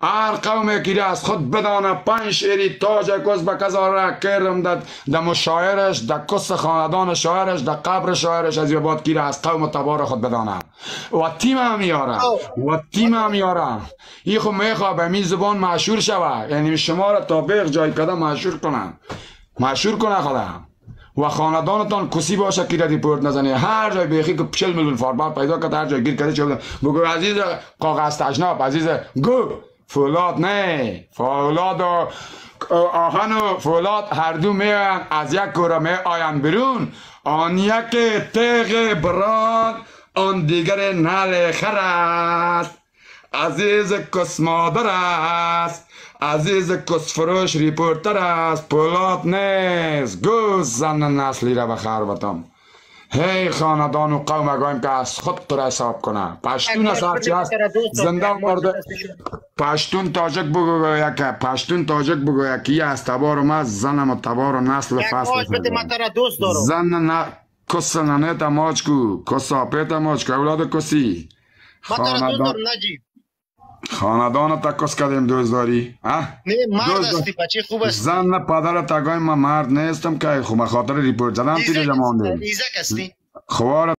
هر قوم که از خود بدانه 5 شعری تاج کس به کزاره کردم در مشاعرش در کس خاندان شاعرش در قبر شاعرش از یاباد که از قوم تبار خود بدانه و تیم هم میاره این خود میخواه به می زبان مشهور شوه، یعنی شما را تا بیغ جای کده مشهور کنه خدا و خاندانتان کسی باشه که ریپورت نزنه. هر جای بیخی که 40 میلیون فاربال پیدا کرد، هر جای گیر کرده چه بگو عزیز کاغذ تشناب، عزیز گو فولاد نه، فولاد و آهن و فولاد هر دو میان از یک کوره می آین برون. آن یک تیغ براد آن دیگر نل خر است. عزیز کس مادر است، عزیز کس فروش ریپورتر است، پولاد نیست. گوز زن نسلی را بخیر بتم. هی خاندان و قوم اگایم که از خود تو را حساب کنه. پشتون از هرچی هست زنده مرده. پشتون تاجک بگویا که پشتون تاجک بگویا که یه از تبار و مز زنم و تبار و نسل فصل زن نه کس ننه تماج کو کس آپه تماج کو اولاد کسی خاندان تا کس کدیم دوست داری؟ نه مرد هستی بچه خوب هستی. زن پدر تگایم من مرد نیستم که خب خاطر ریپورت زدم تیره جمانده ایزک هستی؟ خوار